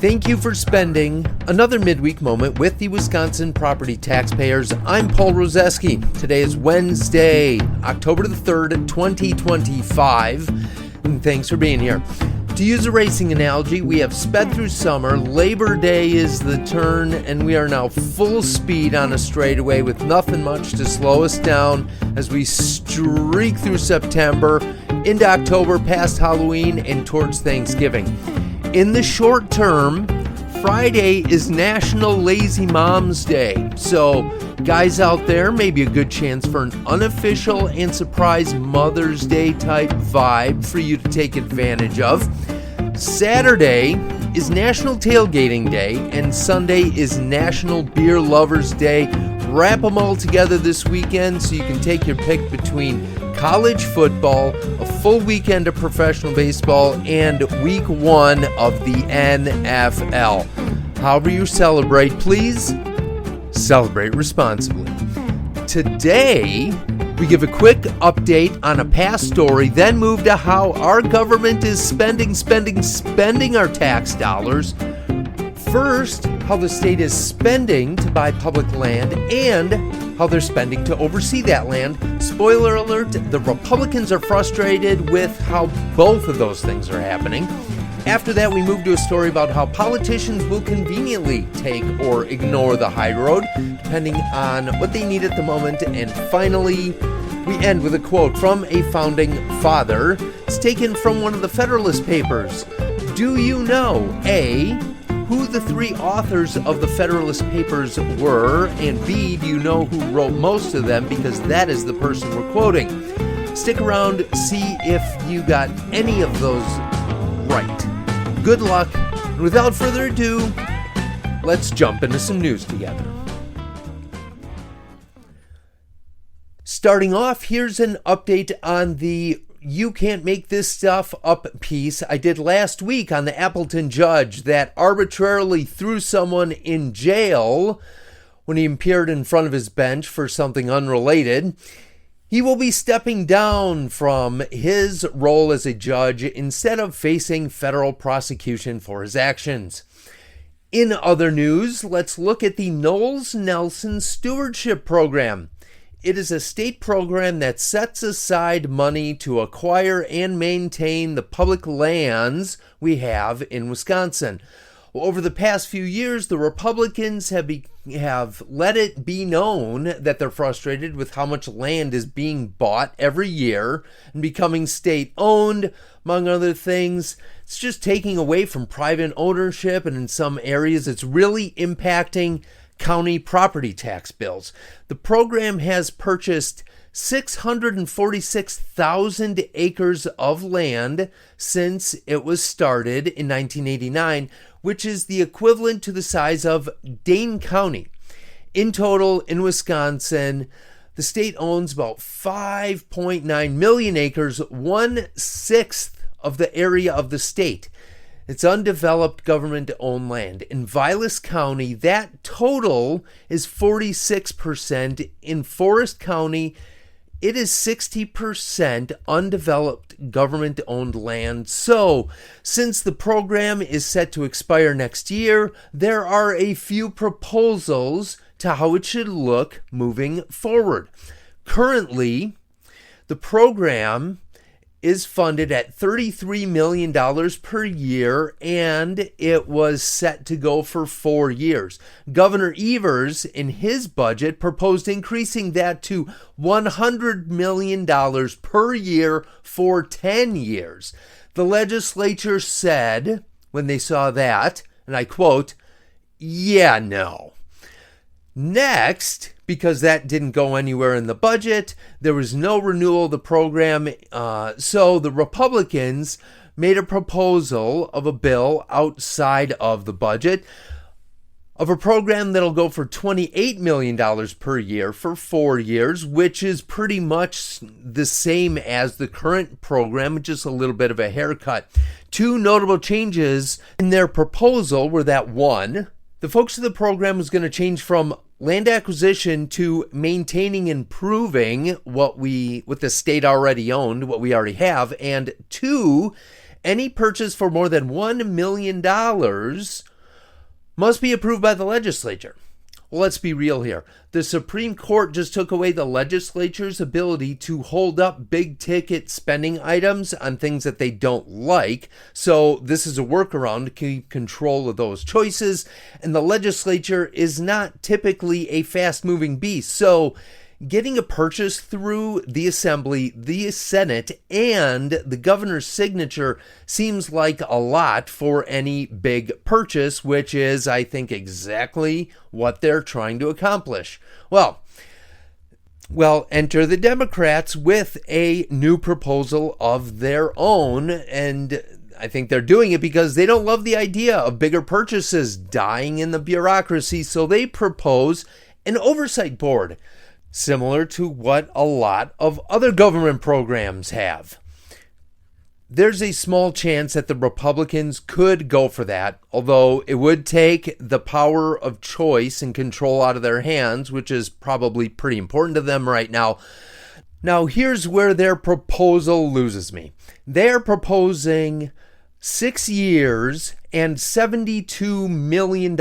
Thank you for spending another midweek moment with the Wisconsin property taxpayers. I'm Paul Rozeski. Today is Wednesday, October the 3rd, 2025, and thanks for being here. To use a racing analogy, we have sped through summer, Labor Day is the turn, and we are now full speed on a straightaway with nothing much to slow us down as we streak through September, into October, past Halloween, and towards Thanksgiving. In the short term, Friday is National Lazy Moms Day. So, guys out there, maybe a good chance for an unofficial and surprise Mother's Day type vibe for you to take advantage of. Saturday is National Tailgating Day, and Sunday is National Beer Lovers Day. Wrap them all together this weekend so you can take your pick between college football, a full weekend of professional baseball, and week one of the NFL. However you celebrate, please celebrate responsibly. Today, we give a quick update on a past story, then move to how our government is spending our tax dollars. First, how the state is spending to buy public land and how they're spending to oversee that land. Spoiler alert, the Republicans are frustrated with how both of those things are happening. After that, we move to a story about how politicians will conveniently take or ignore the high road, depending on what they need at the moment. And finally, we end with a quote from a founding father. It's taken from one of the Federalist Papers. Do you know, A, who the three authors of the Federalist Papers were, and B, do you know who wrote most of them, because that is the person we're quoting. Stick around, see if you got any of those right. Good luck, and without further ado, let's jump into some news together. Starting off, here's an update on the "You can't make this stuff up" piece I did last week on the Appleton judge that arbitrarily threw someone in jail when he appeared in front of his bench for something unrelated. He will be stepping down from his role as a judge instead of facing federal prosecution for his actions. In other news, let's look at the Knowles-Nelson Stewardship Program. It is a state program that sets aside money to acquire and maintain the public lands we have in Wisconsin. Well, over the past few years, the Republicans have let it be known that they're frustrated with how much land is being bought every year and becoming state-owned, among other things. It's just taking away from private ownership, and in some areas, it's really impacting county property tax bills. The program has purchased 646,000 acres of land since it was started in 1989, which is the equivalent to the size of Dane County. In total, in Wisconsin, the state owns about 5.9 million acres, 1/6 of the area of the state. It's undeveloped government-owned land. In Vilas County, that total is 46%. In Forest County, it is 60% undeveloped government-owned land. So, since the program is set to expire next year, there are a few proposals to how it should look moving forward. Currently, the program is funded at $33 million per year, and it was set to go for 4 years. Governor Evers, in his budget, proposed increasing that to $100 million per year for 10 years. The legislature said, when they saw that, and I quote, "Yeah, no." Next, because that didn't go anywhere in the budget, there was no renewal of the program, so the Republicans made a proposal of a bill outside of the budget of a program that'll go for $28 million per year for 4 years, which is pretty much the same as the current program, just a little bit of a haircut. Two notable changes in their proposal were that, one, the focus of the program was going to change from land acquisition to maintaining and improving what the state already owned, what we already have, and two, any purchase for more than $1 million must be approved by the legislature. Well, let's be real here. The Supreme Court just took away the legislature's ability to hold up big ticket spending items on things that they don't like. So this is a workaround to keep control of those choices. And the legislature is not typically a fast moving beast. So getting a purchase through the Assembly, the Senate, and the governor's signature seems like a lot for any big purchase, which is, I think, exactly what they're trying to accomplish. Well, enter the Democrats with a new proposal of their own, and I think they're doing it because they don't love the idea of bigger purchases dying in the bureaucracy, so they propose an oversight board, similar to what a lot of other government programs have. There's a small chance that the Republicans could go for that, although it would take the power of choice and control out of their hands, which is probably pretty important to them right now. Now, here's where their proposal loses me. They're proposing 6 years and $72 million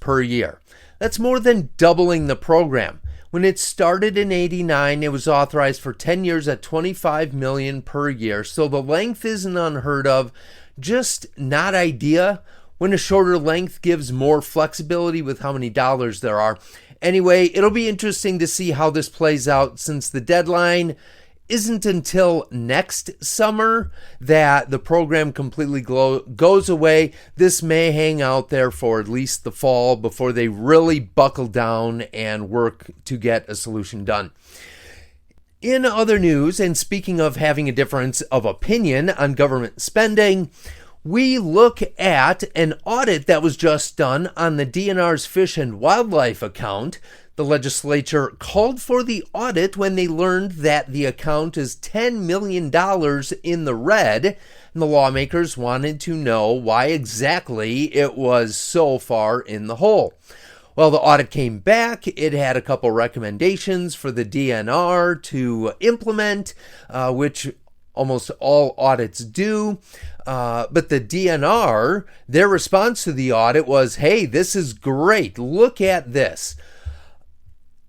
per year. That's more than doubling the program. When it started in '89, it was authorized for 10 years at $25 million per year. So the length isn't unheard of, just not ideal when a shorter length gives more flexibility with how many dollars there are. Anyway, it'll be interesting to see how this plays out since the deadline isn't until next summer that the program completely goes away. This may hang out there for at least the fall before they really buckle down and work to get a solution done. In other news, and speaking of having a difference of opinion on government spending, we look at an audit that was just done on the DNR's Fish and Wildlife account. The legislature called for the audit when they learned that the account is $10 million in the red, and the lawmakers wanted to know why exactly it was so far in the hole. Well, the audit came back. It had a couple recommendations for the DNR to implement, which almost all audits do. But the DNR, their response to the audit was, hey, this is great. Look at this.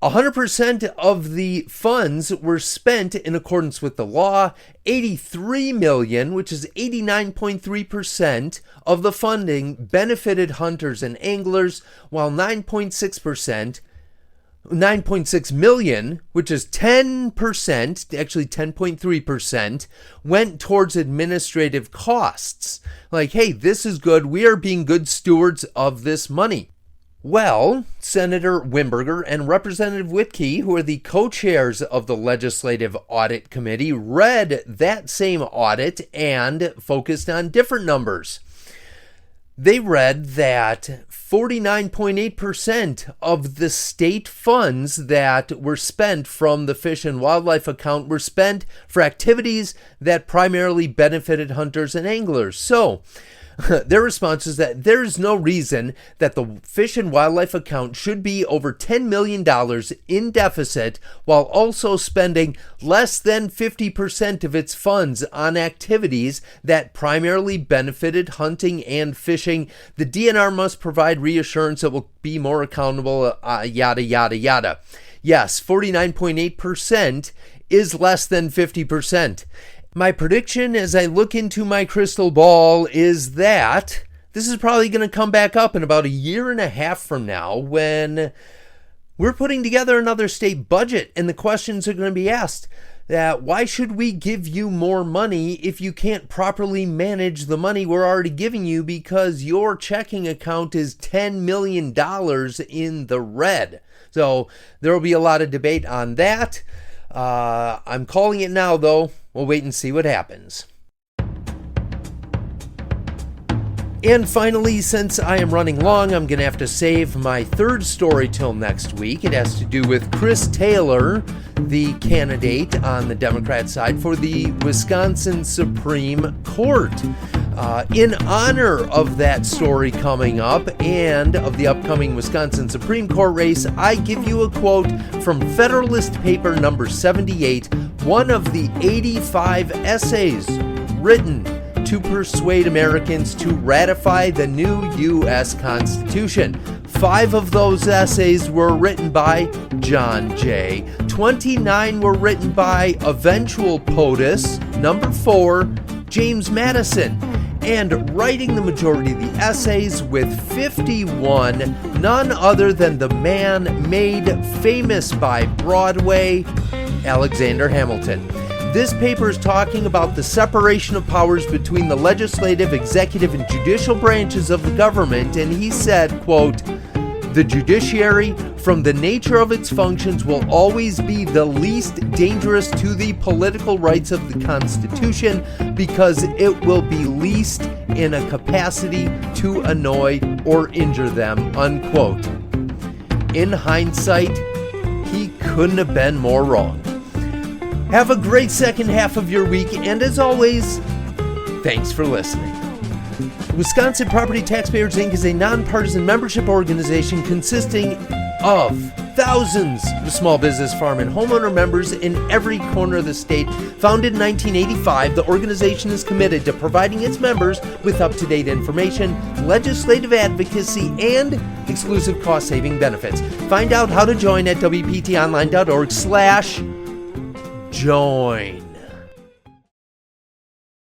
100% of the funds were spent in accordance with the law. 83 million, which is 89.3% of the funding, benefited hunters and anglers, while 9.6 million, which is 10%, actually 10.3%, went towards administrative costs. Like, hey, this is good. We are being good stewards of this money. Well, Senator Wimberger and Representative Whitkey, who are the co-chairs of the Legislative Audit Committee, read that same audit and focused on different numbers. They read that 49.8% of the state funds that were spent from the Fish and Wildlife account were spent for activities that primarily benefited hunters and anglers. So, their response is that there is no reason that the Fish and Wildlife account should be over $10 million in deficit while also spending less than 50% of its funds on activities that primarily benefited hunting and fishing. The DNR must provide reassurance it will be more accountable, yada, yada, yada. Yes, 49.8% is less than 50%. My prediction as I look into my crystal ball is that this is probably going to come back up in about a year and a half from now when we're putting together another state budget and the questions are going to be asked that why should we give you more money if you can't properly manage the money we're already giving you because your checking account is $10 million in the red. So there will be a lot of debate on that. I'm calling it now, though. We'll wait and see what happens. And finally, since I am running long, I'm going to have to save my third story till next week. It has to do with Chris Taylor, the candidate on the Democrat side for the Wisconsin Supreme Court. In honor of that story coming up and of the upcoming Wisconsin Supreme Court race, I give you a quote from Federalist Paper number 78, one of the 85 essays written to persuade Americans to ratify the new U.S. Constitution. 5 of those essays were written by John Jay. 29 were written by eventual POTUS, number 4, James Madison. And writing the majority of the essays with 51, none other than the man made famous by Broadway, Alexander Hamilton. This paper is talking about the separation of powers between the legislative, executive, and judicial branches of the government, and he said, quote, "The judiciary, from the nature of its functions, will always be the least dangerous to the political rights of the Constitution because it will be least in a capacity to annoy or injure them," unquote. In hindsight, he couldn't have been more wrong. Have a great second half of your week, and as always, thanks for listening. Wisconsin Property Taxpayers Inc. is a nonpartisan membership organization consisting of thousands of small business, farm, and homeowner members in every corner of the state. Founded in 1985, the organization is committed to providing its members with up-to-date information, legislative advocacy, and exclusive cost-saving benefits. Find out how to join at WPTOnline.org/join.